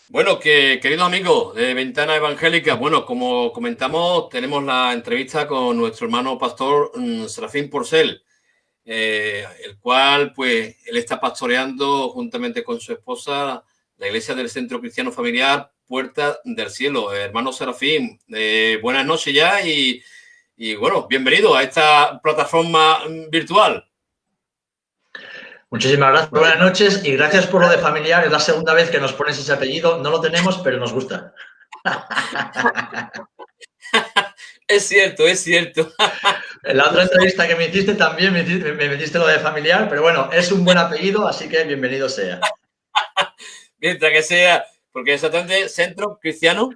Bueno, queridos amigos de Ventana Evangélica, bueno, como comentamos, tenemos la entrevista con nuestro hermano pastor Serafín Porcel, el cual, pues, él está pastoreando juntamente con su esposa la iglesia del Centro Cristiano Familiar Puerta del Cielo. Hermano Serafín, buenas noches ya y, bueno, bienvenido a esta plataforma virtual. Muchísimas gracias, buenas noches y gracias por lo de familiar. Es la segunda vez que nos pones ese apellido. No lo tenemos, pero nos gusta. Es cierto, es cierto. En la otra entrevista que me hiciste también me metiste lo de familiar, pero bueno, es un buen apellido, así que bienvenido sea. Mientras que sea, porque exactamente Centro Cristiano.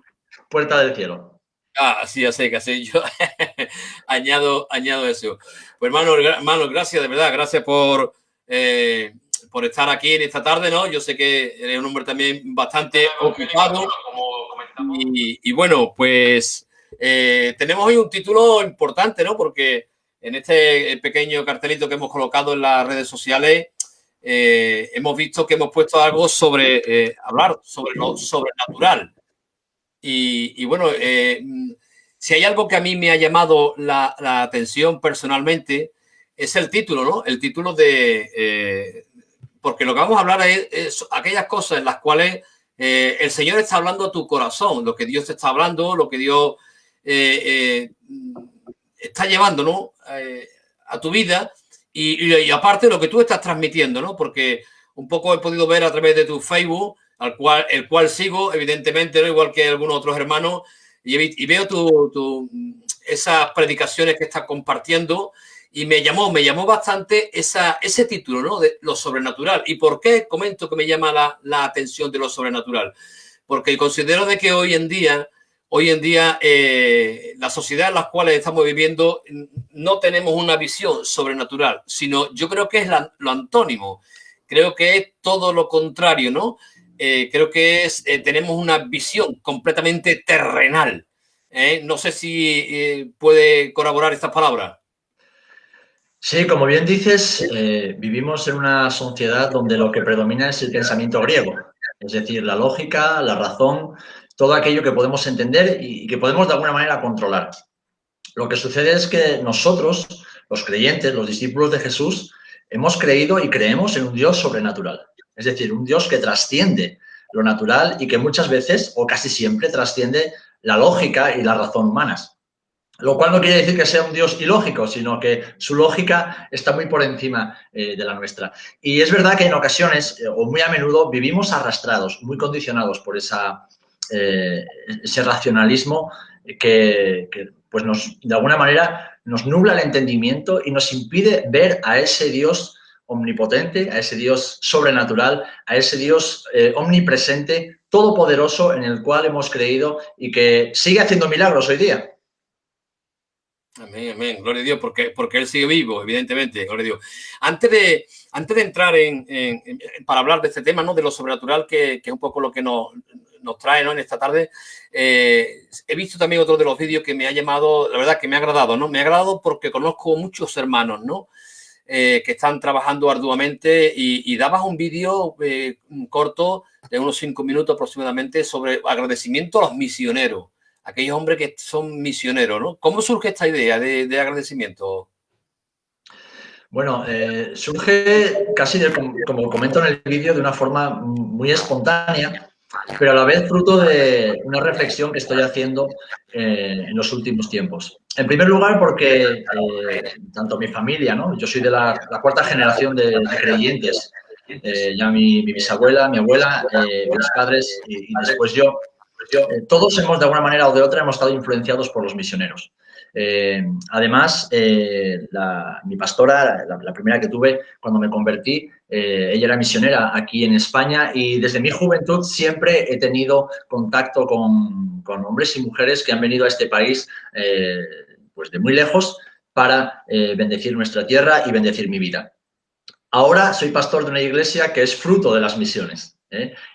Puerta del Cielo. Ah, sí, ya sé, que así yo añado eso. Pues hermano, gracias, de verdad, gracias por estar aquí en esta tarde, ¿no? Yo sé que eres un hombre también bastante ocupado y bueno, pues tenemos hoy un título importante, ¿no? Porque en este pequeño cartelito que hemos colocado en las redes sociales hemos visto que hemos puesto algo sobre hablar sobre lo sobrenatural. Y bueno, si hay algo que a mí me ha llamado la atención personalmente, es el título, ¿no? El título porque lo que vamos a hablar es aquellas cosas en las cuales el Señor está hablando a tu corazón, lo que Dios te está hablando, lo que Dios eh, está llevando, ¿no? A tu vida y aparte lo que tú estás transmitiendo, ¿no? Porque un poco he podido ver a través de tu Facebook, el cual sigo, evidentemente, ¿no? Igual que algunos otros hermanos, y veo esas predicaciones que estás compartiendo y me llamó bastante ese título, ¿no? De lo sobrenatural. ¿Y por qué comento que me llama la atención de lo sobrenatural? Porque considero de que hoy en día la sociedad en la cual estamos viviendo no tenemos una visión sobrenatural, sino yo creo que es lo antónimo. Creo que es todo lo contrario, ¿no? Creo que tenemos una visión completamente terrenal. No sé si puede corroborar estas palabras. Sí, como bien dices, vivimos en una sociedad donde lo que predomina es el pensamiento griego, es decir, la lógica, la razón, todo aquello que podemos entender y que podemos de alguna manera controlar. Lo que sucede es que nosotros, los creyentes, los discípulos de Jesús, hemos creído y creemos en un Dios sobrenatural. Es decir, un Dios que trasciende lo natural y que muchas veces, o casi siempre, trasciende la lógica y la razón humanas. Lo cual no quiere decir que sea un Dios ilógico, sino que su lógica está muy por encima de la nuestra. Y es verdad que en ocasiones, o muy a menudo, vivimos arrastrados, muy condicionados por ese racionalismo que pues de alguna manera nos nubla el entendimiento y nos impide ver a ese Dios omnipotente, a ese Dios sobrenatural, a ese Dios omnipresente, todopoderoso en el cual hemos creído y que sigue haciendo milagros hoy día. Amén, amén, gloria a Dios, porque Él sigue vivo, evidentemente, gloria a Dios. Antes de entrar para hablar de este tema, ¿no? De lo sobrenatural, que es un poco lo que nos trae, ¿no? En esta tarde, he visto también otro de los vídeos que me ha llamado, la verdad que me ha agradado, ¿no? Me ha agradado porque conozco muchos hermanos, ¿no? Que están trabajando arduamente y dabas un vídeo corto de unos 5 minutos aproximadamente sobre agradecimiento a los misioneros, aquellos hombres que son misioneros, ¿no? ¿Cómo surge esta idea de agradecimiento? Bueno, surge casi, como comento en el vídeo, de una forma muy espontánea, pero a la vez fruto de una reflexión que estoy haciendo en los últimos tiempos. En primer lugar, porque tanto mi familia, ¿no? Yo soy de la cuarta generación de creyentes. Ya mi bisabuela, mi abuela, mis padres y después yo. Todos hemos, de alguna manera o de otra, hemos estado influenciados por los misioneros. Además, mi pastora, la primera que tuve cuando me convertí, ella era misionera aquí en España y desde mi juventud siempre he tenido contacto con hombres y mujeres que han venido a este país pues de muy lejos para bendecir nuestra tierra y bendecir mi vida. Ahora soy pastor de una iglesia que es fruto de las misiones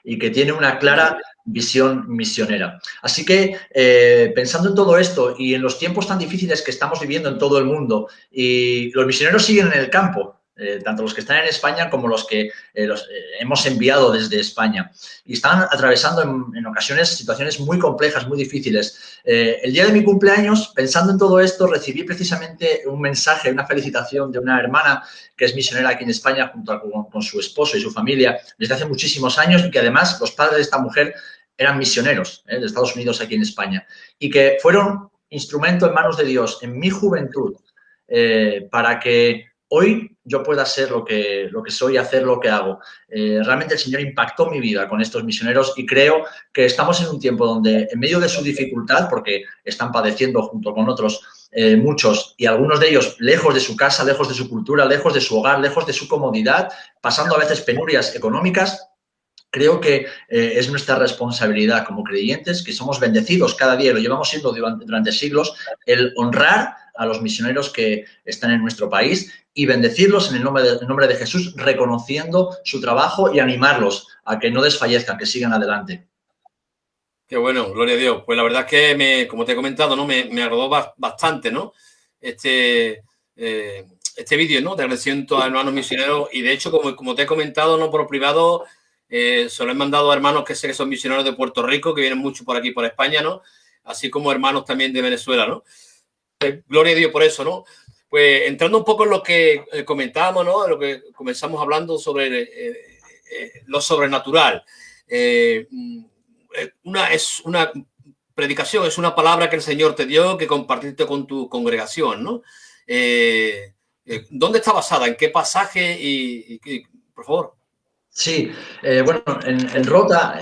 y que tiene una clara visión misionera. Así que pensando en todo esto y en los tiempos tan difíciles que estamos viviendo en todo el mundo y los misioneros siguen en el campo, tanto los que están en España como los que hemos enviado desde España. Y están atravesando en ocasiones situaciones muy complejas, muy difíciles. El día de mi cumpleaños, pensando en todo esto, recibí precisamente un mensaje, una felicitación de una hermana que es misionera aquí en España junto con su esposo y su familia desde hace muchísimos años, y que además los padres de esta mujer eran misioneros de Estados Unidos aquí en España, y que fueron instrumento en manos de Dios en mi juventud para que hoy yo pueda ser lo que soy, hacer lo que hago. Realmente el Señor impactó mi vida con estos misioneros, y creo que estamos en un tiempo donde, en medio de su dificultad, porque están padeciendo junto con otros muchos, y algunos de ellos lejos de su casa, lejos de su cultura, lejos de su hogar, lejos de su comodidad, pasando a veces penurias económicas, creo que es nuestra responsabilidad como creyentes, que somos bendecidos cada día, lo llevamos siendo durante siglos, el honrar a los misioneros que están en nuestro país y bendecirlos en el nombre de Jesús, reconociendo su trabajo y animarlos a que no desfallezcan, que sigan adelante. Qué bueno, gloria a Dios. Pues la verdad es que, como te he comentado, ¿no? Me agradó bastante, ¿no? Este vídeo, ¿no? De agradecimiento a hermanos misioneros. Y de hecho, como te he comentado, ¿no? Por privado, se lo he mandado a hermanos que sé que son misioneros de Puerto Rico, que vienen mucho por aquí, por España, ¿no? Así como hermanos también de Venezuela, ¿no? Gloria a Dios por eso, ¿no? Pues entrando un poco en lo que comentábamos, ¿no? En lo que comenzamos hablando sobre lo sobrenatural. Es una predicación, es una palabra que el Señor te dio, que compartiste con tu congregación, ¿no? ¿Dónde está basada? ¿En qué pasaje? Por favor. Sí, bueno, en Rota,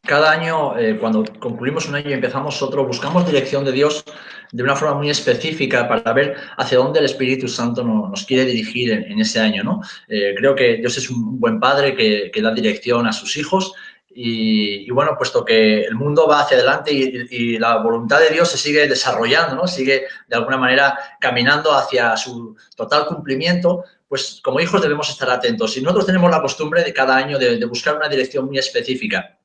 cada año, cuando concluimos un año y empezamos otro, buscamos dirección de Dios de una forma muy específica para ver hacia dónde el Espíritu Santo nos quiere dirigir en ese año, ¿no? Creo que Dios es un buen padre que da dirección a sus hijos, y bueno, puesto que el mundo va hacia adelante y la voluntad de Dios se sigue desarrollando, ¿no? Sigue de alguna manera caminando hacia su total cumplimiento, pues como hijos debemos estar atentos. Y nosotros tenemos la costumbre de cada año de buscar una dirección muy específica.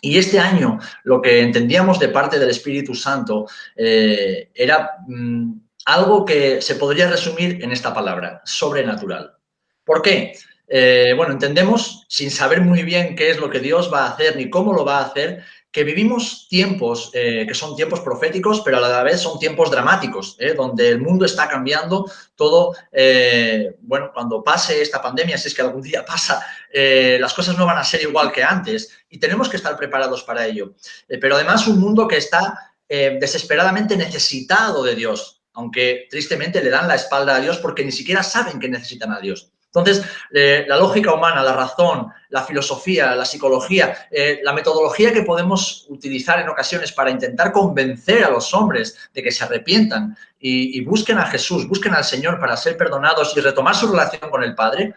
Y este año lo que entendíamos de parte del Espíritu Santo era algo que se podría resumir en esta palabra: sobrenatural. ¿Por qué? Bueno, entendemos, sin saber muy bien qué es lo que Dios va a hacer ni cómo lo va a hacer, que vivimos tiempos que son tiempos proféticos, pero a la vez son tiempos dramáticos, donde el mundo está cambiando todo. Bueno, cuando pase esta pandemia, si es que algún día pasa, las cosas no van a ser igual que antes, y tenemos que estar preparados para ello. Pero además un mundo que está desesperadamente necesitado de Dios, aunque tristemente le dan la espalda a Dios porque ni siquiera saben que necesitan a Dios. Entonces, la lógica humana, la razón, la filosofía, la psicología, la metodología que podemos utilizar en ocasiones para intentar convencer a los hombres de que se arrepientan y busquen a Jesús, busquen al Señor para ser perdonados y retomar su relación con el Padre,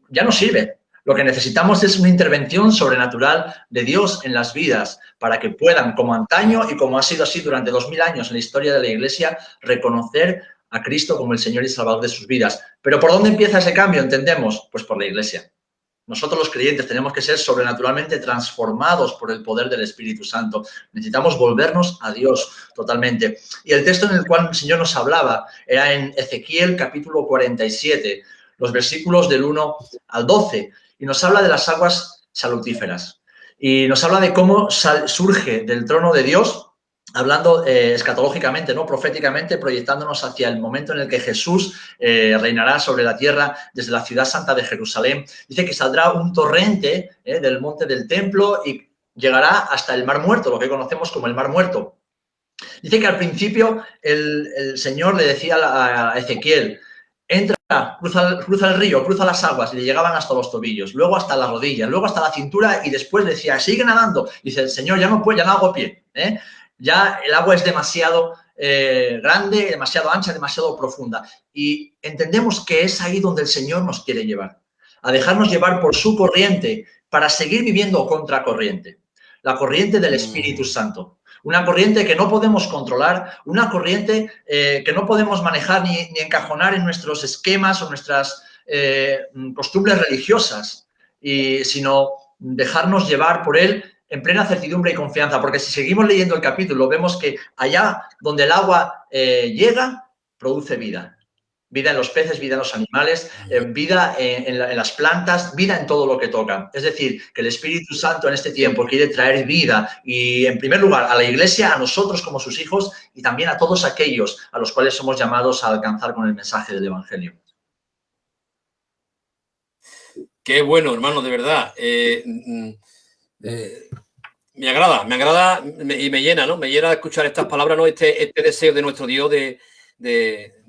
ya no sirve. Lo que necesitamos es una intervención sobrenatural de Dios en las vidas para que puedan, como antaño y como ha sido así durante 2000 años en la historia de la Iglesia, reconocer a Cristo como el Señor y Salvador de sus vidas. ¿Pero por dónde empieza ese cambio? Entendemos, pues por la Iglesia. Nosotros los creyentes tenemos que ser sobrenaturalmente transformados por el poder del Espíritu Santo. Necesitamos volvernos a Dios totalmente. Y el texto en el cual el Señor nos hablaba era en Ezequiel capítulo 47, los versículos del 1 al 12, y nos habla de las aguas salutíferas. Y nos habla de cómo surge del trono de Dios, hablando escatológicamente, ¿no? Proféticamente, proyectándonos hacia el momento en el que Jesús reinará sobre la tierra desde la ciudad santa de Jerusalén. Dice que saldrá un torrente del monte del templo y llegará hasta el Mar Muerto, lo que conocemos como el Mar Muerto. Dice que al principio el Señor le decía a Ezequiel: entra, cruza el río, cruza las aguas, y le llegaban hasta los tobillos, luego hasta las rodillas, luego hasta la cintura, y después decía: sigue nadando. Dice el Señor: ya no puedo, ya no hago pie, ya el agua es demasiado grande, demasiado ancha, demasiado profunda. Y entendemos que es ahí donde el Señor nos quiere llevar, a dejarnos llevar por su corriente para seguir viviendo contracorriente, la corriente del Espíritu Santo. Una corriente que no podemos controlar, una corriente que no podemos manejar ni encajonar en nuestros esquemas o nuestras costumbres religiosas, sino dejarnos llevar por él en plena certidumbre y confianza, porque si seguimos leyendo el capítulo vemos que allá donde el agua llega, produce vida. Vida en los peces, vida en los animales, vida en las plantas, vida en todo lo que toca. Es decir, que el Espíritu Santo en este tiempo quiere traer vida y, en primer lugar, a la Iglesia, a nosotros como sus hijos y también a todos aquellos a los cuales somos llamados a alcanzar con el mensaje del Evangelio. Qué bueno, hermano, de verdad. Me agrada y me llena, ¿no? Me llena de escuchar estas palabras, ¿no? Este deseo de nuestro Dios de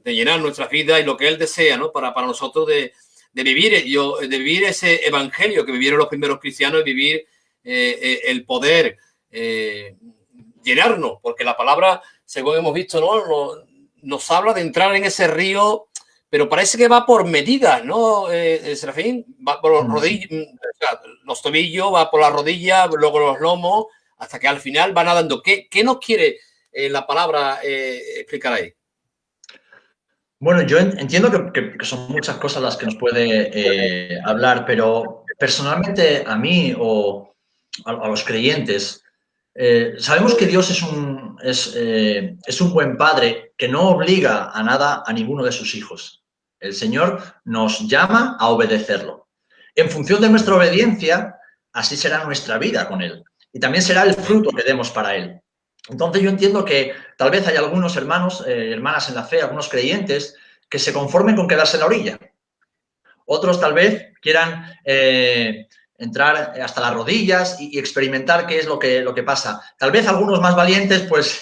llenar nuestras vidas y lo que Él desea, ¿no? Para nosotros de vivir ese evangelio que vivieron los primeros cristianos y vivir el poder llenarnos, porque la palabra, según hemos visto, ¿no? Nos habla de entrar en ese río, pero parece que va por medidas, ¿no, Serafín? Va por los los tobillos, va por las rodillas, luego los lomos, hasta que al final va nadando. ¿Qué nos quiere la palabra explicar ahí? Bueno, yo entiendo que son muchas cosas las que nos puede hablar, pero personalmente a mí o a los creyentes, sabemos que Dios es un buen padre que no obliga a nada a ninguno de sus hijos. El Señor nos llama a obedecerlo. En función de nuestra obediencia, así será nuestra vida con Él. Y también será el fruto que demos para Él. Entonces yo entiendo que tal vez hay algunos hermanos, hermanas en la fe, algunos creyentes, que se conformen con quedarse en la orilla. Otros tal vez quieran entrar hasta las rodillas y experimentar qué es lo que pasa. Tal vez algunos más valientes pues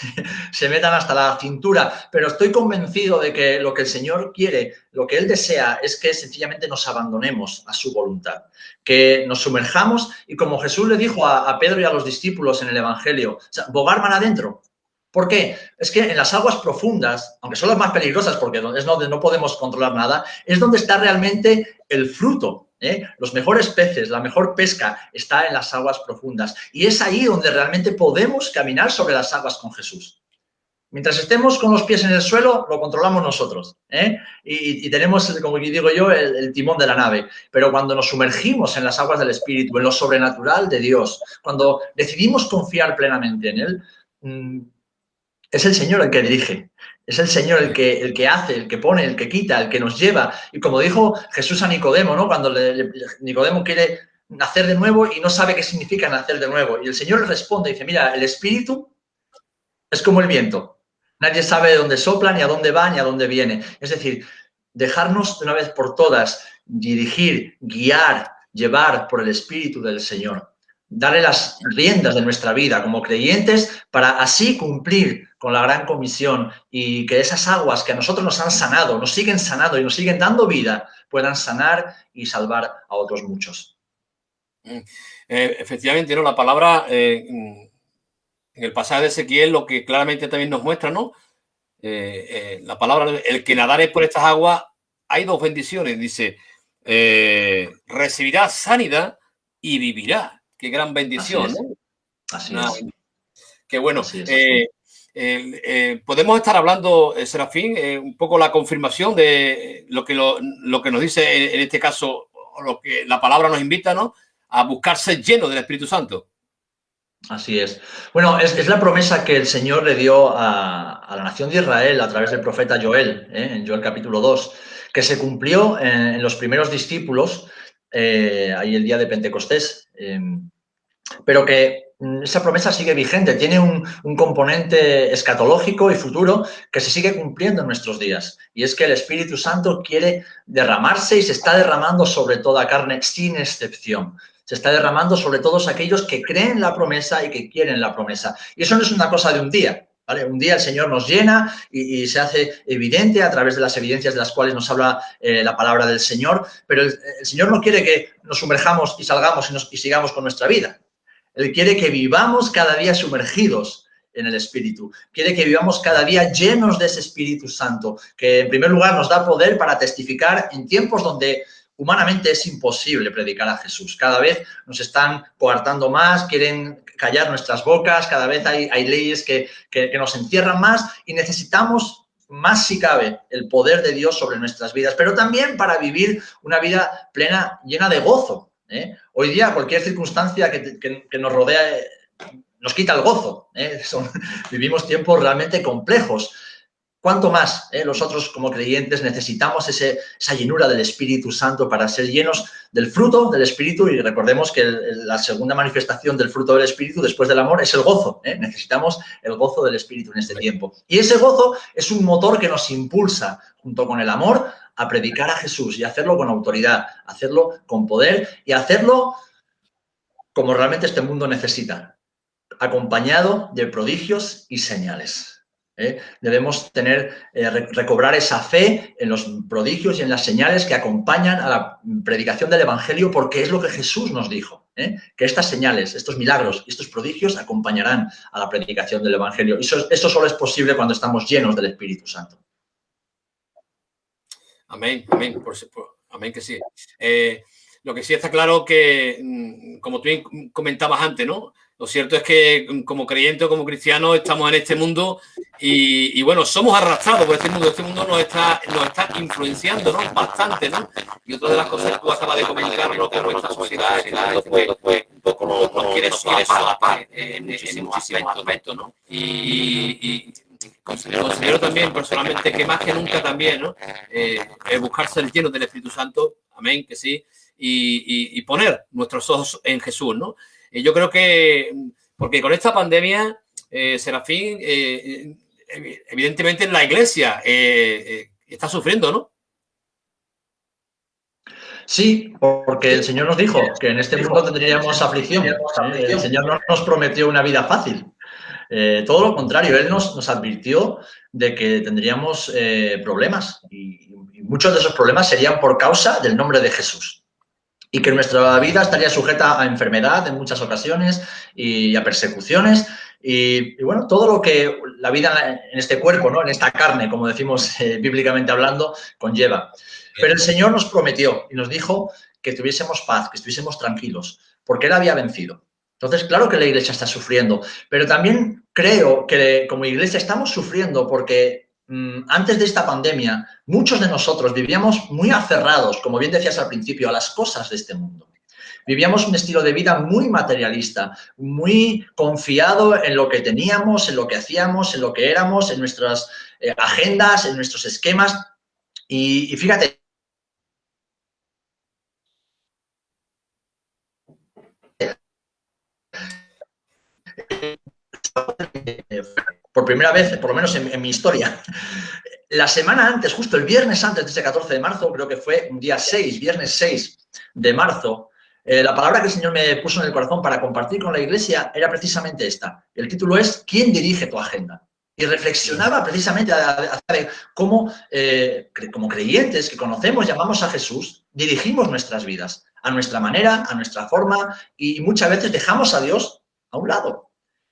se metan hasta la cintura, pero estoy convencido de que lo que el Señor quiere, lo que Él desea es que sencillamente nos abandonemos a su voluntad, que nos sumerjamos y como Jesús le dijo a Pedro y a los discípulos en el Evangelio, o sea, bogar mar adentro. ¿Por qué? Es que en las aguas profundas, aunque son las más peligrosas porque es donde no podemos controlar nada, es donde está realmente el fruto. Los mejores peces, la mejor pesca está en las aguas profundas. Y es ahí donde realmente podemos caminar sobre las aguas con Jesús. Mientras estemos con los pies en el suelo, lo controlamos nosotros. Y tenemos, como digo yo, el timón de la nave. Pero cuando nos sumergimos en las aguas del Espíritu, en lo sobrenatural de Dios, cuando decidimos confiar plenamente en Él, es el Señor el que dirige, es el Señor el que hace, el que pone, el que quita, el que nos lleva. Y como dijo Jesús a Nicodemo, ¿no? Cuando Nicodemo quiere nacer de nuevo y no sabe qué significa nacer de nuevo. Y el Señor le responde y dice, mira, el Espíritu es como el viento. Nadie sabe de dónde sopla, ni a dónde va, ni a dónde viene. Es decir, dejarnos de una vez por todas dirigir, guiar, llevar por el Espíritu del Señor. Darle las riendas de nuestra vida como creyentes para así cumplir con la gran comisión y que esas aguas que a nosotros nos han sanado, nos siguen sanando y nos siguen dando vida, puedan sanar y salvar a otros muchos. Efectivamente, ¿no? La palabra en el pasaje de Ezequiel lo que claramente también nos muestra, ¿no? La palabra, el que nadare por estas aguas, hay dos bendiciones, dice, recibirá sanidad y vivirá. Qué gran bendición, Así es. ¿no? Así es. Qué bueno. Así es. Podemos estar hablando, Serafín, un poco la confirmación de lo que nos dice en este caso, lo que la palabra nos invita, ¿no? A buscar ser lleno del Espíritu Santo. Así es. Bueno, es la promesa que el Señor le dio a la nación de Israel a través del profeta Joel, en Joel capítulo 2, que se cumplió en los primeros discípulos, ahí el día de Pentecostés, pero que esa promesa sigue vigente, tiene un componente escatológico y futuro que se sigue cumpliendo en nuestros días. Y es que el Espíritu Santo quiere derramarse y se está derramando sobre toda carne sin excepción. Se está derramando sobre todos aquellos que creen la promesa y que quieren la promesa. Y eso no es una cosa de un día, ¿vale? Un día el Señor nos llena y se hace evidente a través de las evidencias de las cuales nos habla la palabra del Señor, pero el Señor no quiere que nos sumerjamos y salgamos y sigamos con nuestra vida. Él quiere que vivamos cada día sumergidos en el Espíritu. Quiere que vivamos cada día llenos de ese Espíritu Santo, que en primer lugar nos da poder para testificar en tiempos donde humanamente es imposible predicar a Jesús. Cada vez nos están coartando más, quieren callar nuestras bocas, cada vez hay leyes que nos encierran más y necesitamos más si cabe el poder de Dios sobre nuestras vidas, pero también para vivir una vida plena, llena de gozo. Hoy día cualquier circunstancia que nos rodea nos quita el gozo. Vivimos tiempos realmente complejos. ¿cuánto más nosotros como creyentes necesitamos esa llenura del Espíritu Santo para ser llenos del fruto del Espíritu? Y recordemos que la segunda manifestación del fruto del Espíritu después del amor es el gozo. Necesitamos el gozo del Espíritu en este tiempo. Y ese gozo es un motor que nos impulsa, junto con el amor, a predicar a Jesús y hacerlo con autoridad, hacerlo con poder y hacerlo como realmente este mundo necesita, acompañado de prodigios y señales. Debemos recobrar esa fe en los prodigios y en las señales que acompañan a la predicación del Evangelio, porque es lo que Jesús nos dijo, que estas señales, estos milagros y estos prodigios acompañarán a la predicación del Evangelio. Y eso solo es posible cuando estamos llenos del Espíritu Santo. Amén, amén, amén que sí. Lo que sí está claro que, como tú comentabas antes, ¿no? Lo cierto es que como creyente o como cristiano estamos en este mundo y bueno, somos arrastrados por este mundo. Este mundo nos está influenciando, ¿no? Bastante, ¿no? Y otra de las cosas que tú acabas de comentar, ¿no? Que nuestra sociedad un poco nos quiere solapar en muchísimos aspectos, ¿no? Y considero también personalmente que más que nunca también, ¿no? Buscar ser llenos del Espíritu Santo, amén, que sí, y poner nuestros ojos en Jesús, ¿no? Yo creo que, porque con esta pandemia, Serafín, evidentemente la Iglesia está sufriendo, ¿no? Sí, porque el Señor nos dijo que en este mundo tendríamos aflicción. El Señor no nos prometió una vida fácil. Todo lo contrario, Él nos advirtió de que tendríamos problemas y muchos de esos problemas serían por causa del nombre de Jesús. Y que nuestra vida estaría sujeta a enfermedad en muchas ocasiones y a persecuciones. Y bueno, todo lo que la vida en este cuerpo, ¿no? En esta carne, como decimos bíblicamente hablando, conlleva. Pero el Señor nos prometió y nos dijo que tuviésemos paz, que estuviésemos tranquilos, porque Él había vencido. Entonces, claro que la Iglesia está sufriendo, pero también creo que como Iglesia estamos sufriendo porque antes de esta pandemia, muchos de nosotros vivíamos muy aferrados, como bien decías al principio, a las cosas de este mundo. Vivíamos un estilo de vida muy materialista, muy confiado en lo que teníamos, en lo que hacíamos, en lo que éramos, en nuestras agendas, en nuestros esquemas. Y fíjate, por primera vez, por lo menos en mi historia, la semana antes, justo el viernes antes de ese 14 de marzo, creo que fue un día 6, viernes 6 de marzo, la palabra que el Señor me puso en el corazón para compartir con la Iglesia era precisamente esta. El título es ¿Quién dirige tu agenda? Y reflexionaba precisamente acerca de cómo, como creyentes que conocemos, llamamos a Jesús, dirigimos nuestras vidas a nuestra manera, a nuestra forma, y muchas veces dejamos a Dios a un lado.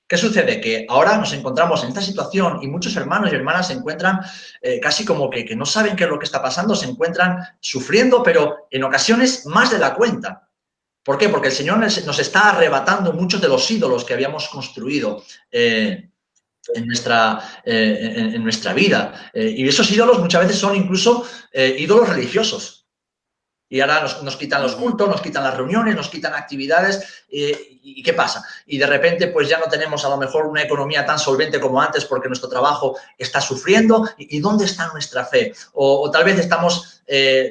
¿Qué sucede? Que ahora nos encontramos en esta situación y muchos hermanos y hermanas se encuentran casi como que no saben qué es lo que está pasando, se encuentran sufriendo, pero en ocasiones más de la cuenta. ¿Por qué? Porque el Señor nos está arrebatando muchos de los ídolos que habíamos construido en nuestra vida. Y esos ídolos muchas veces son incluso ídolos religiosos. Y ahora nos quitan los cultos, nos quitan las reuniones, nos quitan actividades. ¿Y qué pasa? Y de repente pues ya no tenemos a lo mejor una economía tan solvente como antes porque nuestro trabajo está sufriendo. ¿Y dónde está nuestra fe? O tal vez estamos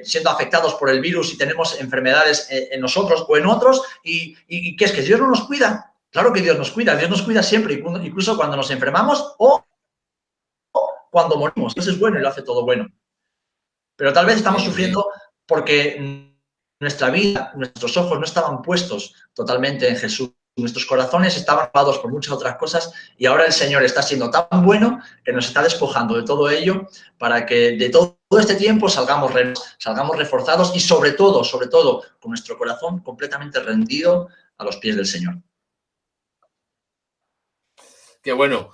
siendo afectados por el virus y tenemos enfermedades en nosotros o en otros. ¿Y qué es? ¿Que Dios no nos cuida? Claro que Dios nos cuida siempre, incluso cuando nos enfermamos o cuando morimos. Eso es bueno y lo hace todo bueno. Pero tal vez estamos sufriendo porque nuestra vida, nuestros ojos no estaban puestos totalmente en Jesús. Nuestros corazones estaban ocupados por muchas otras cosas y ahora el Señor está siendo tan bueno que nos está despojando de todo ello para que de todo este tiempo salgamos reforzados y sobre todo, con nuestro corazón completamente rendido a los pies del Señor. Qué bueno.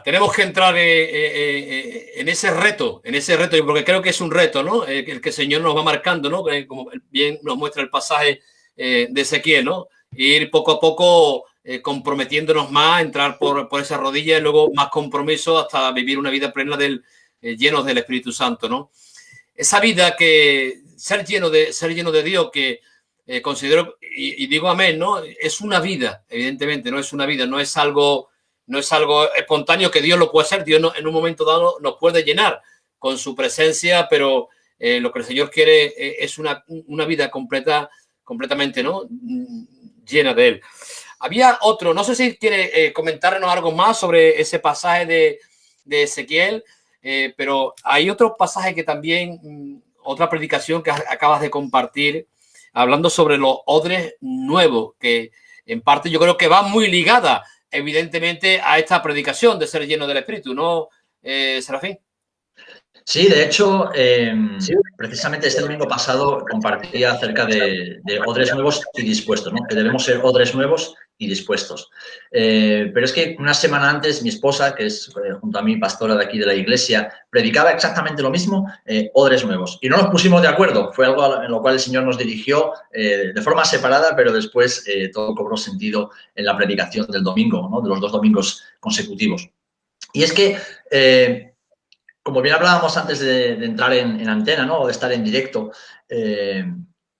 Tenemos que entrar en ese reto, porque creo que es un reto, ¿no? El que el Señor nos va marcando, ¿no? Como bien nos muestra el pasaje de Ezequiel, ¿no? Ir poco a poco comprometiéndonos más, entrar por esa rodilla y luego más compromiso hasta vivir una vida plena llenos del Espíritu Santo, ¿no? Esa vida que ser lleno de Dios, que considero, y digo amén, ¿no? Es una vida, evidentemente, no es una vida, no es algo no es algo espontáneo, que Dios lo puede hacer. Dios en un momento dado nos puede llenar con su presencia, pero lo que el Señor quiere es una vida completamente, ¿no?, llena de Él. Había otro, no sé si quiere comentarnos algo más sobre ese pasaje de Ezequiel, pero hay otro pasaje que también, otra predicación que acabas de compartir, hablando sobre los odres nuevos, que en parte yo creo que va muy ligada, evidentemente, a esta predicación de ser lleno del Espíritu, ¿no, Serafín? Sí, de hecho, precisamente este domingo pasado compartía acerca de odres nuevos y dispuestos, ¿no? Que debemos ser odres nuevos y dispuestos. Pero es que una semana antes mi esposa, que es junto a mí pastora de aquí de la iglesia, predicaba exactamente lo mismo, odres nuevos. Y no nos pusimos de acuerdo. Fue algo en lo cual el Señor nos dirigió de forma separada, pero después todo cobró sentido en la predicación del domingo, ¿no?, de los 2 domingos consecutivos. Y es que como bien hablábamos antes de entrar en antena, ¿no?, o de estar en directo,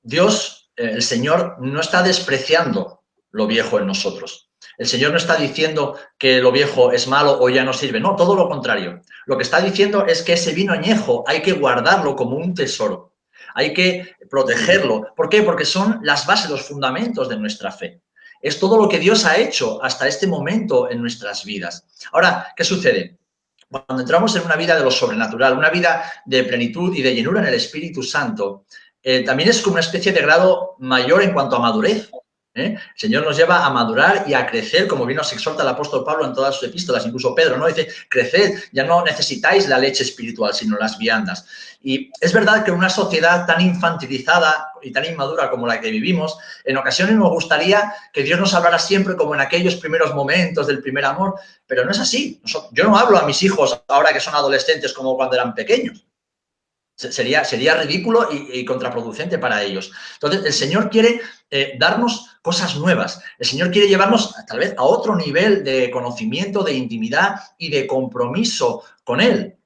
Dios, el Señor, no está despreciando lo viejo en nosotros. El Señor no está diciendo que lo viejo es malo o ya no sirve. No, todo lo contrario. Lo que está diciendo es que ese vino añejo hay que guardarlo como un tesoro. Hay que protegerlo. ¿Por qué? Porque son las bases, los fundamentos de nuestra fe. Es todo lo que Dios ha hecho hasta este momento en nuestras vidas. Ahora, ¿qué sucede? Cuando entramos en una vida de lo sobrenatural, una vida de plenitud y de llenura en el Espíritu Santo, también es como una especie de grado mayor en cuanto a madurez. El Señor nos lleva a madurar y a crecer, como bien nos exhorta el apóstol Pablo en todas sus epístolas, incluso Pedro, ¿no? Dice, creced, ya no necesitáis la leche espiritual, sino las viandas. Y es verdad que en una sociedad tan infantilizada y tan inmadura como la que vivimos, en ocasiones nos gustaría que Dios nos hablara siempre como en aquellos primeros momentos del primer amor, pero no es así. Yo no hablo a mis hijos ahora que son adolescentes como cuando eran pequeños. Sería ridículo y contraproducente para ellos. Entonces, el Señor quiere darnos cosas nuevas. El Señor quiere llevarnos tal vez a otro nivel de conocimiento, de intimidad y de compromiso con Él.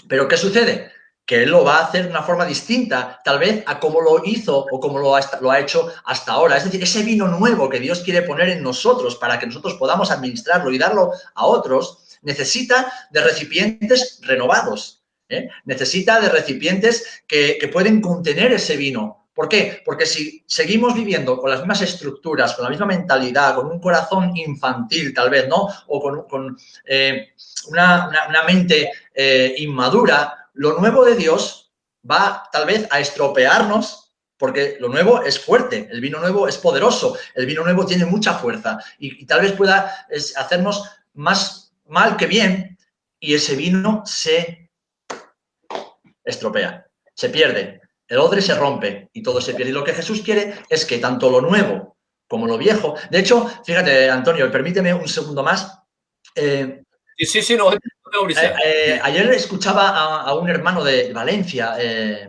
¿Pero qué sucede? Que Él lo va a hacer de una forma distinta, tal vez a cómo lo hizo o cómo lo ha hecho hasta ahora. Es decir, ese vino nuevo que Dios quiere poner en nosotros para que nosotros podamos administrarlo y darlo a otros, necesita de recipientes renovados. Necesita de recipientes que pueden contener ese vino. ¿Por qué? Porque si seguimos viviendo con las mismas estructuras, con la misma mentalidad, con un corazón infantil tal vez, ¿no? O con una mente inmadura, lo nuevo de Dios va tal vez a estropearnos, porque lo nuevo es fuerte, el vino nuevo es poderoso, el vino nuevo tiene mucha fuerza y tal vez pueda hacernos más mal que bien, y ese vino se estropea, se pierde, el odre se rompe y todo se pierde. Y lo que Jesús quiere es que tanto lo nuevo como lo viejo... De hecho, fíjate, Antonio, permíteme un segundo más. Sí, no. Ayer escuchaba a un hermano de Valencia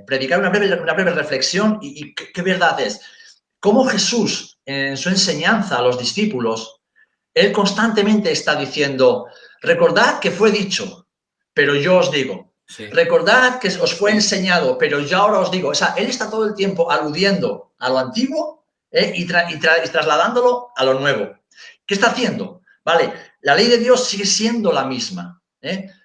predicar una breve reflexión y qué verdad es. Cómo Jesús, en su enseñanza a los discípulos, él constantemente está diciendo, recordad que fue dicho, pero yo os digo. Sí. Recordad que os fue enseñado, pero yo ahora os digo. O sea, él está todo el tiempo aludiendo a lo antiguo y trasladándolo a lo nuevo. ¿Qué está haciendo? Vale, la ley de Dios sigue siendo la misma,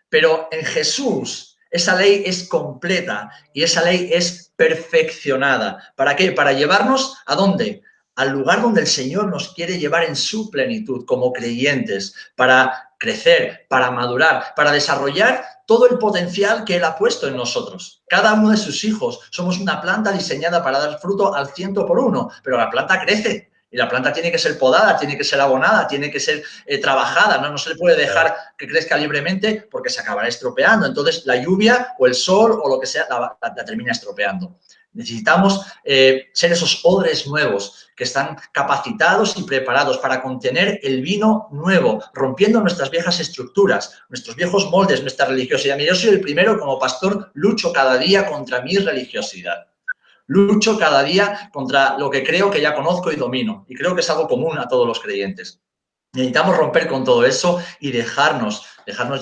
pero en Jesús esa ley es completa y esa ley es perfeccionada. ¿Para qué? Para llevarnos ¿a dónde? Al lugar donde el Señor nos quiere llevar en su plenitud como creyentes, para crecer, para madurar, para desarrollar todo el potencial que Él ha puesto en nosotros. Cada uno de sus hijos somos una planta diseñada para dar fruto al 100%, pero la planta crece. Y la planta tiene que ser podada, tiene que ser abonada, tiene que ser trabajada, ¿no? No se le puede dejar que crezca libremente porque se acabará estropeando. Entonces, la lluvia o el sol o lo que sea la termina estropeando. Necesitamos ser esos odres nuevos que están capacitados y preparados para contener el vino nuevo, rompiendo nuestras viejas estructuras, nuestros viejos moldes, nuestra religiosidad. Yo soy el primero, como pastor, lucho cada día contra mi religiosidad. Lucho cada día contra lo que creo que ya conozco y domino. Y creo que es algo común a todos los creyentes. Necesitamos romper con todo eso y dejarnos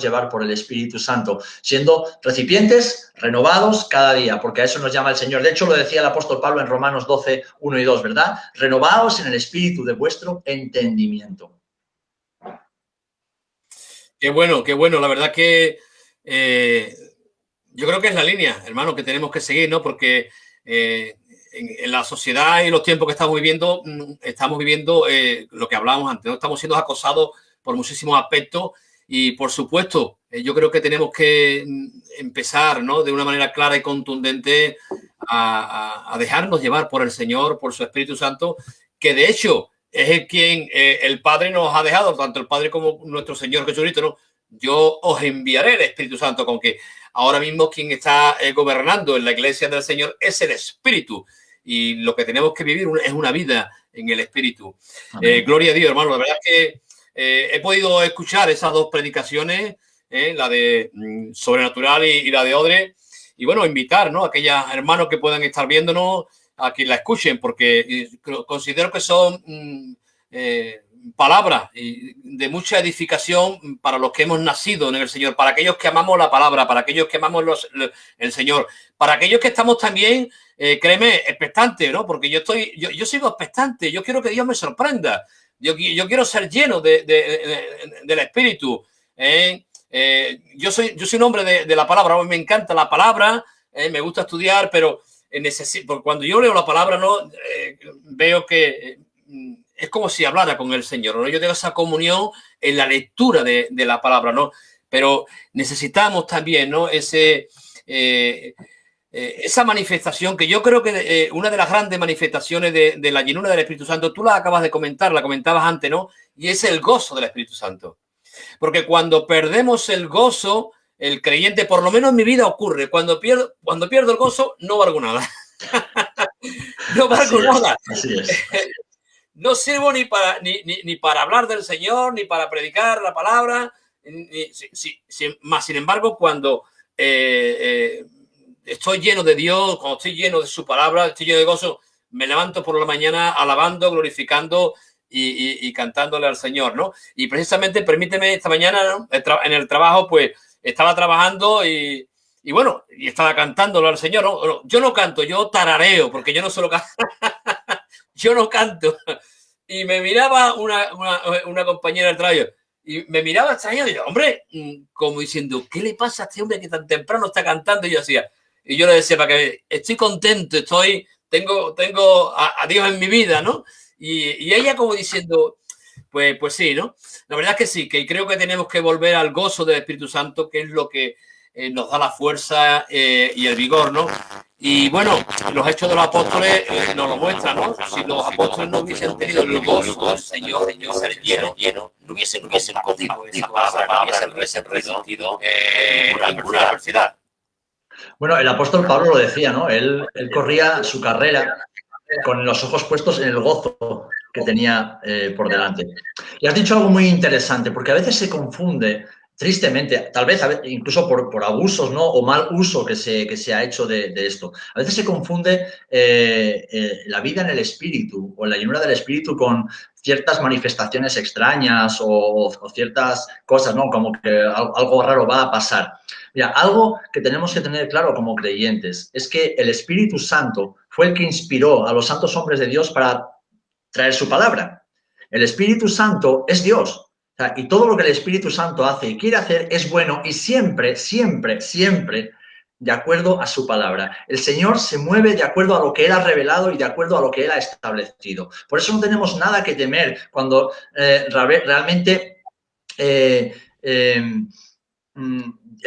llevar por el Espíritu Santo, siendo recipientes renovados cada día, porque a eso nos llama el Señor. De hecho, lo decía el apóstol Pablo en Romanos 12, 1 y 2, ¿verdad? Renovaos en el espíritu de vuestro entendimiento. Qué bueno, qué bueno. La verdad que yo creo que es la línea, hermano, que tenemos que seguir, ¿no? Porque en la sociedad y los tiempos que estamos viviendo lo que hablábamos antes, ¿no? Estamos siendo acosados por muchísimos aspectos y, por supuesto, yo creo que tenemos que empezar, ¿no? De una manera clara y contundente a dejarnos llevar por el Señor, por su Espíritu Santo, que de hecho es el quien el Padre nos ha dejado, tanto el Padre como nuestro Señor Jesucristo, ¿no? Yo os enviaré el Espíritu Santo, con que ahora mismo quien está gobernando en la iglesia del Señor es el Espíritu, y lo que tenemos que vivir es una vida en el Espíritu. Gloria a Dios, hermano. La verdad es que he podido escuchar esas dos predicaciones, la de Sobrenatural y la de Odre, y bueno, invitar, ¿no?, a aquellos hermanos que puedan estar viéndonos a que la escuchen, porque considero que son palabras de mucha edificación para los que hemos nacido en el Señor, para aquellos que amamos la palabra, para aquellos que amamos el Señor, para aquellos que estamos también, créeme, expectantes, ¿no? Porque yo sigo expectante, yo quiero que Dios me sorprenda, yo quiero ser lleno del Espíritu. Yo soy un hombre de la palabra, me encanta la palabra, me gusta estudiar, pero porque cuando yo leo la palabra, ¿no? Veo que es como si hablara con el Señor, ¿no? Yo tengo esa comunión en la lectura de la palabra, ¿no? Pero necesitamos también, ¿no?, esa manifestación, que yo creo que una de las grandes manifestaciones de la llenura del Espíritu Santo, tú la acabas de comentar, la comentabas antes, ¿no? Y es el gozo del Espíritu Santo. Porque cuando perdemos el gozo, el creyente, por lo menos en mi vida ocurre, cuando pierdo el gozo, no valgo nada. No valgo nada. Así es. No sirvo ni para hablar del Señor, ni para predicar la palabra. Más sin embargo, cuando estoy lleno de Dios, cuando estoy lleno de su palabra, estoy lleno de gozo, me levanto por la mañana alabando, glorificando y cantándole al Señor, ¿no? Y precisamente, permíteme, esta mañana, ¿no?, en el trabajo, pues estaba trabajando y bueno, y estaba cantándolo al Señor, ¿no? Yo no canto, yo tarareo, porque yo no solo canto. Yo no canto. Y me miraba una compañera del trabajo y me miraba extrañado y yo, hombre, como diciendo, ¿qué le pasa a este hombre que tan temprano está cantando? Y yo le decía, para que estoy contento, tengo a Dios en mi vida, ¿no? Y ella como diciendo, pues sí, ¿no? La verdad es que sí, que creo que tenemos que volver al gozo del Espíritu Santo, que es lo que nos da la fuerza y el vigor, ¿no? Y bueno, los Hechos de los Apóstoles nos lo muestran, ¿no? Si los apóstoles no hubiesen tenido el gozo del Señor, ser lleno, no hubiesen compartido esa palabra, no hubiesen resistido ninguna adversidad. Bueno, el apóstol Pablo lo decía, ¿no? Él corría su carrera con los ojos puestos en el gozo que tenía por delante. Y has dicho algo muy interesante, porque a veces se confunde, tristemente, tal vez incluso por abusos, ¿no?, o mal uso que se ha hecho de esto. A veces se confunde la vida en el Espíritu o la llenura del Espíritu con ciertas manifestaciones extrañas o ciertas cosas, ¿no?, como que algo raro va a pasar. Mira, algo que tenemos que tener claro como creyentes es que el Espíritu Santo fue el que inspiró a los santos hombres de Dios para traer su palabra. El Espíritu Santo es Dios. O sea, y todo lo que el Espíritu Santo hace y quiere hacer es bueno y siempre, siempre, siempre de acuerdo a su palabra. El Señor se mueve de acuerdo a lo que Él ha revelado y de acuerdo a lo que Él ha establecido. Por eso no tenemos nada que temer cuando realmente el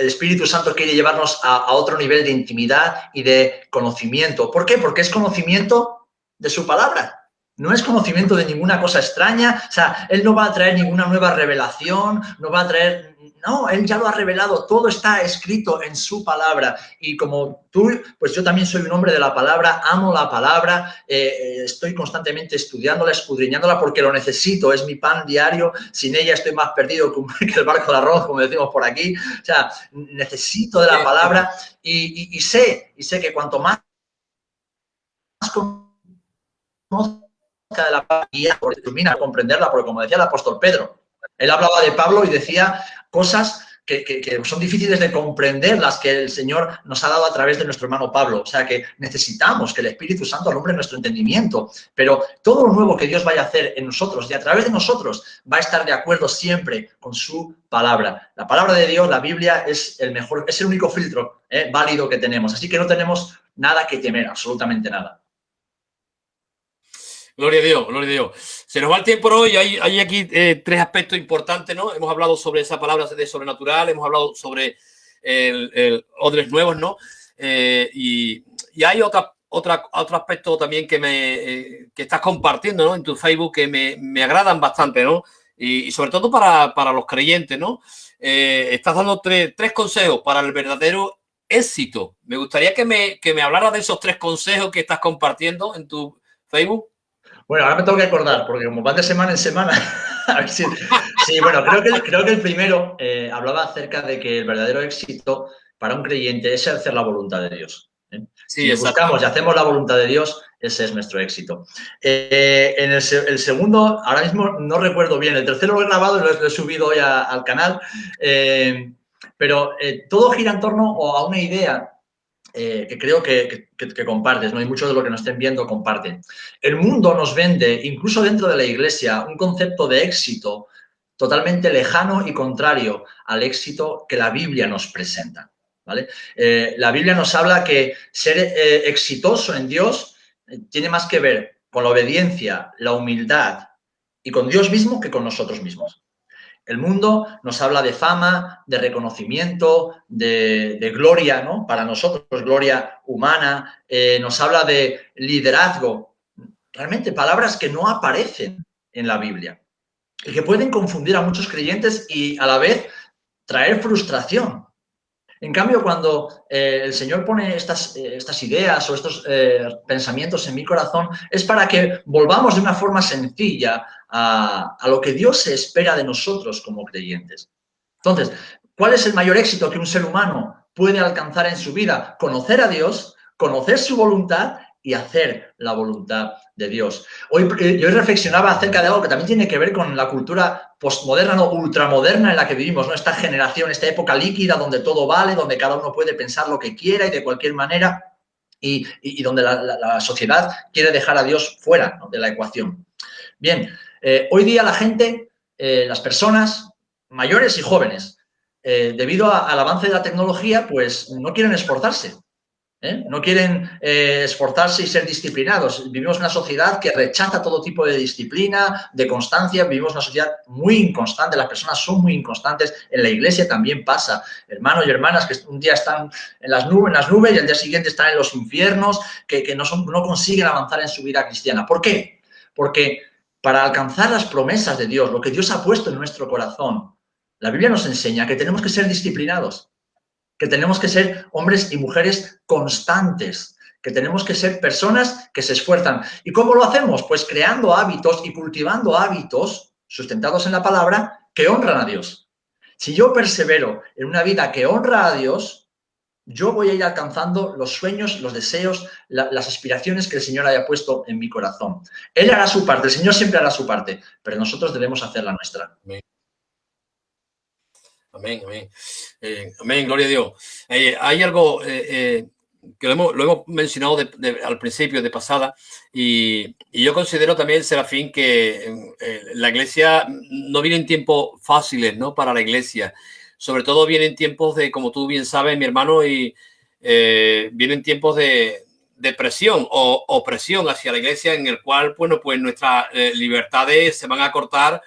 Espíritu Santo quiere llevarnos a otro nivel de intimidad y de conocimiento. ¿Por qué? Porque es conocimiento de su palabra. No es conocimiento de ninguna cosa extraña. O sea, Él no va a traer ninguna nueva revelación, no va a traer... No, Él ya lo ha revelado. Todo está escrito en su palabra. Y como tú, pues yo también soy un hombre de la palabra, amo la palabra, estoy constantemente estudiándola, escudriñándola porque lo necesito. Es mi pan diario. Sin ella estoy más perdido que el barco de arroz, como decimos por aquí. O sea, necesito de la palabra y sé que cuanto más conozco de la palabra, termina a comprenderla, porque como decía el apóstol Pedro, él hablaba de Pablo y decía cosas que son difíciles de comprender, las que el Señor nos ha dado a través de nuestro hermano Pablo. O sea, que necesitamos que el Espíritu Santo alumbre nuestro entendimiento. Pero todo lo nuevo que Dios vaya a hacer en nosotros y a través de nosotros va a estar de acuerdo siempre con su palabra. La palabra de Dios, la Biblia, es el mejor, es el único filtro válido que tenemos. Así que no tenemos nada que temer, absolutamente nada. Gloria a Dios, gloria a Dios. Se nos va el tiempo hoy. Hay aquí tres aspectos importantes, ¿no? Hemos hablado sobre esa palabra de sobrenatural, hemos hablado sobre odres nuevos, ¿no? Y hay otro aspecto también que estás compartiendo, ¿no? En tu Facebook que me agradan bastante, ¿no? Y sobre todo para los creyentes, ¿no? Estás dando tres consejos para el verdadero éxito. Me gustaría que me hablaras de esos tres consejos que estás compartiendo en tu Facebook. Bueno, ahora me tengo que acordar, porque como van de semana en semana, a ver si... Sí, bueno, creo que el primero hablaba acerca de que el verdadero éxito para un creyente es hacer la voluntad de Dios. Sí, Si buscamos y hacemos la voluntad de Dios, ese es nuestro éxito. En el segundo, ahora mismo no recuerdo bien, el tercero lo he grabado y lo he subido hoy al canal, pero todo gira en torno a una idea que creo que compartes, ¿no? Y muchos de los que nos estén viendo comparten. El mundo nos vende, incluso dentro de la iglesia, un concepto de éxito totalmente lejano y contrario al éxito que la Biblia nos presenta, ¿vale? La Biblia nos habla que ser exitoso en Dios tiene más que ver con la obediencia, la humildad y con Dios mismo que con nosotros mismos. El mundo nos habla de fama, de reconocimiento, de gloria, ¿no? Para nosotros, gloria humana, nos habla de liderazgo. Realmente palabras que no aparecen en la Biblia y que pueden confundir a muchos creyentes y a la vez traer frustración. En cambio, cuando el Señor pone estas ideas o estos pensamientos en mi corazón, es para que volvamos de una forma sencilla a lo que Dios se espera de nosotros como creyentes. Entonces, ¿cuál es el mayor éxito que un ser humano puede alcanzar en su vida? Conocer a Dios, conocer su voluntad y hacer la voluntad de Dios. Hoy yo reflexionaba acerca de algo que también tiene que ver con la cultura postmoderna o ultramoderna en la que vivimos, ¿no? Esta generación, esta época líquida donde todo vale, donde cada uno puede pensar lo que quiera y de cualquier manera y donde la sociedad quiere dejar a Dios fuera, ¿no?, de la ecuación. Bien, hoy día la gente, las personas mayores y jóvenes, debido al avance de la tecnología, pues no quieren esforzarse. No quieren esforzarse y ser disciplinados. Vivimos en una sociedad que rechaza todo tipo de disciplina, de constancia. Vivimos en una sociedad muy inconstante. Las personas son muy inconstantes. En la iglesia también pasa. Hermanos y hermanas que un día están en las nubes y al día siguiente están en los infiernos, que no consiguen avanzar en su vida cristiana. ¿Por qué? Porque para alcanzar las promesas de Dios, lo que Dios ha puesto en nuestro corazón, la Biblia nos enseña que tenemos que ser disciplinados, que tenemos que ser hombres y mujeres constantes, que tenemos que ser personas que se esfuerzan. ¿Y cómo lo hacemos? Pues creando hábitos y cultivando hábitos sustentados en la palabra que honran a Dios. Si yo persevero en una vida que honra a Dios, yo voy a ir alcanzando los sueños, los deseos, las aspiraciones que el Señor haya puesto en mi corazón. Él hará su parte, el Señor siempre hará su parte, pero nosotros debemos hacer la nuestra. Amén, amén. Amén, gloria a Dios. Hay algo que lo hemos mencionado al principio, de pasada, y yo considero también, Serafín, que la iglesia no viene en tiempos fáciles, ¿no?, para la iglesia. Sobre todo vienen tiempos de, como tú bien sabes, mi hermano, y vienen tiempos de presión o opresión hacia la iglesia, en el cual, bueno, pues nuestras libertades se van a cortar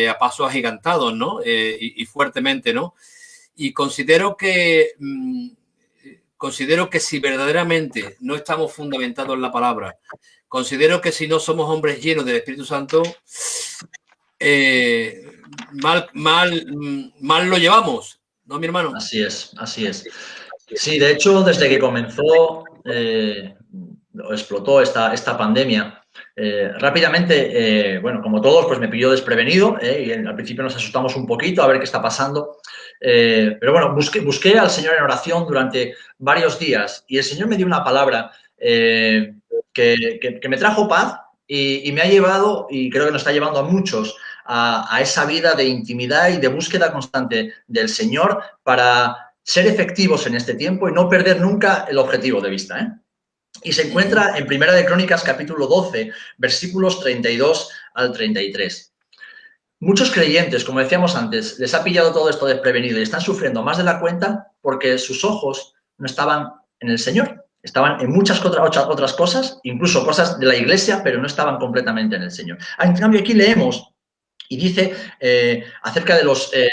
a pasos agigantados, ¿no? Y fuertemente, ¿no? Y considero que si verdaderamente no estamos fundamentados en la palabra, considero que si no somos hombres llenos del Espíritu Santo, mal lo llevamos, ¿no, mi hermano? Así es, así es. Sí, de hecho, desde que comenzó, explotó esta pandemia, rápidamente, bueno, como todos, pues me pilló desprevenido y al principio nos asustamos un poquito a ver qué está pasando. Pero bueno, busqué al Señor en oración durante varios días y el Señor me dio una palabra que me trajo paz y me ha llevado, y creo que nos está llevando a muchos, a esa vida de intimidad y de búsqueda constante del Señor para ser efectivos en este tiempo y no perder nunca el objetivo de vista, ¿eh? Y se encuentra en Primera de Crónicas, capítulo 12, versículos 32 al 33. Muchos creyentes, como decíamos antes, les ha pillado todo esto desprevenido y están sufriendo más de la cuenta porque sus ojos no estaban en el Señor. Estaban en muchas otras cosas, incluso cosas de la iglesia, pero no estaban completamente en el Señor. En cambio, aquí leemos y dice acerca de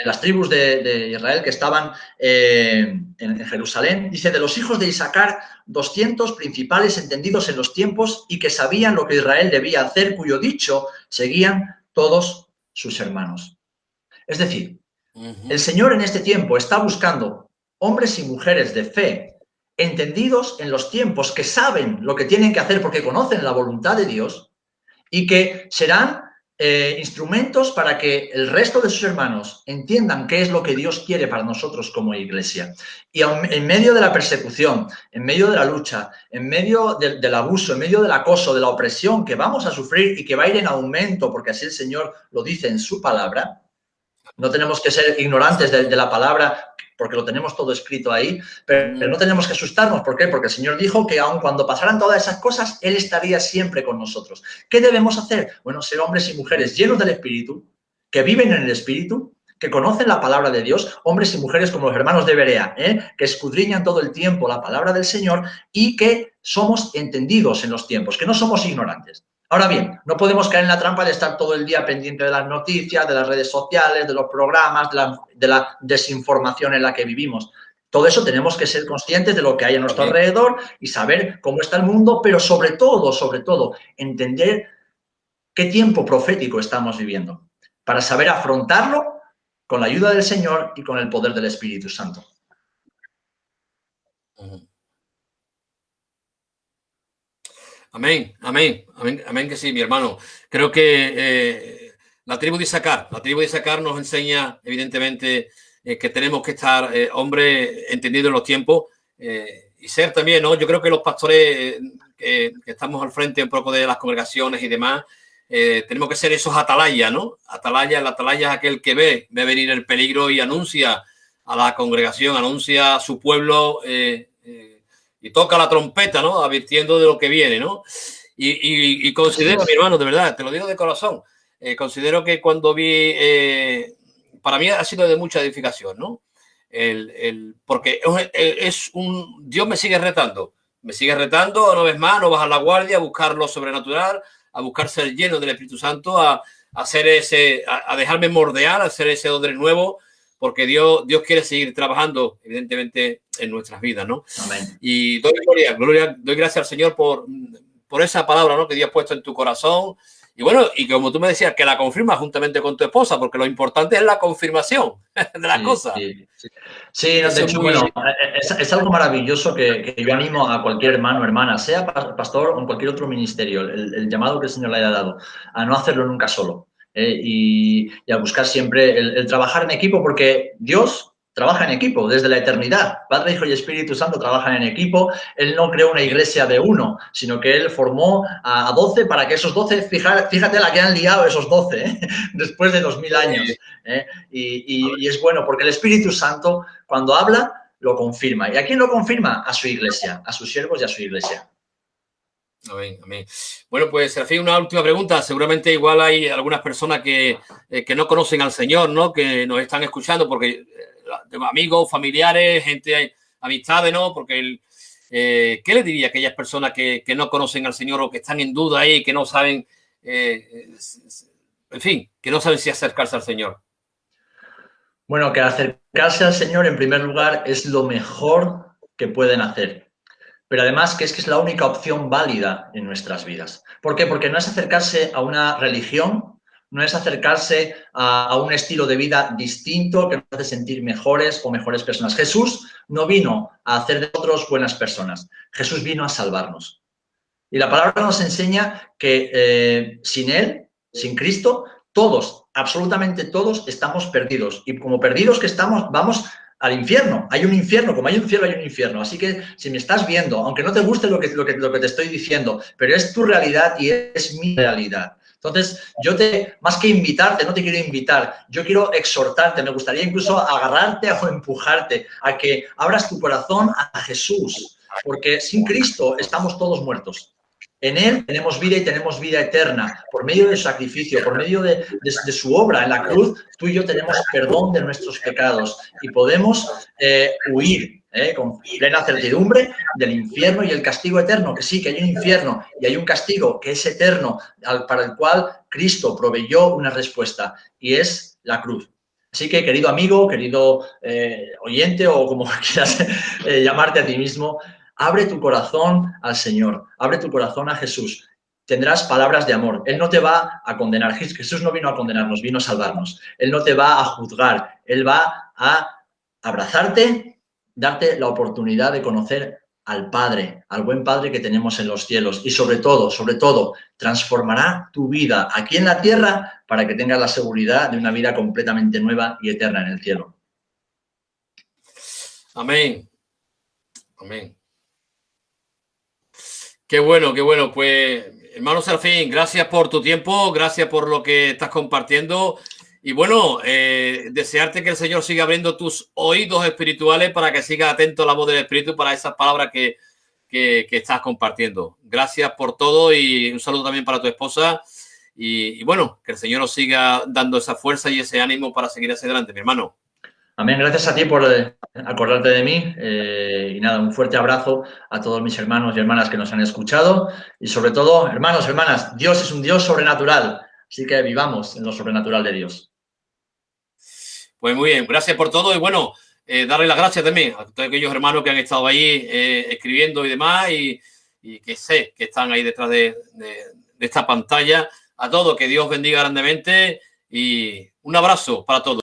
las tribus de Israel que estaban en Jerusalén, dice, de los hijos de Isaacar, 200 principales entendidos en los tiempos y que sabían lo que Israel debía hacer, cuyo dicho seguían todos sus hermanos. Es decir, el Señor en este tiempo está buscando hombres y mujeres de fe, entendidos en los tiempos, que saben lo que tienen que hacer porque conocen la voluntad de Dios y que serán instrumentos para que el resto de sus hermanos entiendan qué es lo que Dios quiere para nosotros como iglesia. Y en medio de la persecución, en medio de la lucha, en medio del abuso, en medio del acoso, de la opresión que vamos a sufrir y que va a ir en aumento, porque así el Señor lo dice en su palabra, no tenemos que ser ignorantes de la palabra porque lo tenemos todo escrito ahí, pero no tenemos que asustarnos. ¿Por qué? Porque el Señor dijo que aun cuando pasaran todas esas cosas, Él estaría siempre con nosotros. ¿Qué debemos hacer? Bueno, ser hombres y mujeres llenos del Espíritu, que viven en el Espíritu, que conocen la palabra de Dios, hombres y mujeres como los hermanos de Berea, que escudriñan todo el tiempo la palabra del Señor y que somos entendidos en los tiempos, que no somos ignorantes. Ahora bien, no podemos caer en la trampa de estar todo el día pendiente de las noticias, de las redes sociales, de los programas, de la desinformación en la que vivimos. Todo eso tenemos que ser conscientes de lo que hay a nuestro alrededor y saber cómo está el mundo, pero sobre todo, entender qué tiempo profético estamos viviendo para saber afrontarlo con la ayuda del Señor y con el poder del Espíritu Santo. Amén, amén, amén, amén que sí, mi hermano. Creo que la tribu de Isaacar nos enseña, evidentemente, que tenemos que estar, hombre, entendido en los tiempos y ser también, ¿no? Yo creo que los pastores que estamos al frente un poco de las congregaciones y demás, tenemos que ser esos atalayas, ¿no? El atalaya es aquel que ve venir el peligro y anuncia a la congregación, anuncia a su pueblo y toca la trompeta, ¿no? Advirtiendo de lo que viene, ¿no? Y considero, mi hermano, de verdad, te lo digo de corazón, considero que cuando vi, para mí ha sido de mucha edificación, ¿no? Porque Dios me sigue retando, una vez más, no bajar la guardia, a buscar lo sobrenatural, a buscar ser lleno del Espíritu Santo, a dejarme mordear, a hacer ese odre nuevo, porque Dios quiere seguir trabajando, evidentemente, en nuestras vidas, ¿no? Amén. Y doy gracias al Señor por esa palabra, ¿no? Que Dios ha puesto en tu corazón. Y bueno, y como tú me decías, que la confirmas juntamente con tu esposa, porque lo importante es la confirmación de las cosas. Sí, de hecho, bueno, es algo maravilloso que yo animo a cualquier hermano o hermana, sea pastor o en cualquier otro ministerio, el llamado que el Señor le haya dado, a no hacerlo nunca solo. Y a buscar siempre el trabajar en equipo, porque Dios trabaja en equipo desde la eternidad. Padre, Hijo y Espíritu Santo trabajan en equipo. Él no creó una iglesia de uno, sino que Él formó a 12 para que esos 12, fíjate la que han liado esos 12, después de 2000 años. Y es bueno, porque el Espíritu Santo, cuando habla, lo confirma. ¿Y a quién lo confirma? A su iglesia, a sus siervos y a su iglesia. Amén, amén. Bueno, pues, Serafín, una última pregunta. Seguramente igual hay algunas personas que no conocen al Señor, ¿no? Que nos están escuchando porque tengo amigos, familiares, gente, amistades, ¿no? Porque ¿qué le diría a aquellas personas que no conocen al Señor o que están en duda ahí, que no saben, en fin, que no saben si acercarse al Señor? Bueno, que acercarse al Señor, en primer lugar, es lo mejor que pueden hacer. Pero además que es la única opción válida en nuestras vidas. ¿Por qué? Porque no es acercarse a una religión, no es acercarse a un estilo de vida distinto que nos hace sentir mejores o mejores personas. Jesús no vino a hacer de nosotros buenas personas. Jesús vino a salvarnos. Y la palabra nos enseña que sin Él, sin Cristo, todos, absolutamente todos, estamos perdidos. Y como perdidos que estamos, vamos al infierno. Hay un infierno, como hay un cielo, hay un infierno. Así que si me estás viendo, aunque no te guste lo que te estoy diciendo, pero es tu realidad y es mi realidad. Entonces, más que invitarte, no te quiero invitar, yo quiero exhortarte, me gustaría incluso agarrarte o empujarte a que abras tu corazón a Jesús, porque sin Cristo estamos todos muertos. En Él tenemos vida y tenemos vida eterna. Por medio del sacrificio, por medio de su obra en la cruz, tú y yo tenemos perdón de nuestros pecados y podemos huir con plena certidumbre del infierno y el castigo eterno, que sí, que hay un infierno y hay un castigo que es eterno, para el cual Cristo proveyó una respuesta, y es la cruz. Así que, querido amigo, querido oyente, o como quieras llamarte a ti mismo, abre tu corazón al Señor, abre tu corazón a Jesús. Tendrás palabras de amor. Él no te va a condenar. Jesús no vino a condenarnos, vino a salvarnos. Él no te va a juzgar. Él va a abrazarte, darte la oportunidad de conocer al Padre, al buen Padre que tenemos en los cielos. Y sobre todo, transformará tu vida aquí en la tierra para que tengas la seguridad de una vida completamente nueva y eterna en el cielo. Amén. Amén. Qué bueno, qué bueno. Pues, hermano Serafín, gracias por tu tiempo, gracias por lo que estás compartiendo. Y bueno, desearte que el Señor siga abriendo tus oídos espirituales para que sigas atento a la voz del Espíritu para esas palabras que estás compartiendo. Gracias por todo y un saludo también para tu esposa. Y bueno, que el Señor nos siga dando esa fuerza y ese ánimo para seguir hacia adelante, mi hermano. Amén. Gracias a ti por acordarte de mí. Y nada, un fuerte abrazo a todos mis hermanos y hermanas que nos han escuchado. Y sobre todo, hermanos, hermanas, Dios es un Dios sobrenatural. Así que vivamos en lo sobrenatural de Dios. Pues muy bien, gracias por todo. Y bueno, darle las gracias también a todos aquellos hermanos que han estado ahí escribiendo y demás. Y que sé que están ahí detrás de esta pantalla. A todos, que Dios bendiga grandemente. Y un abrazo para todos.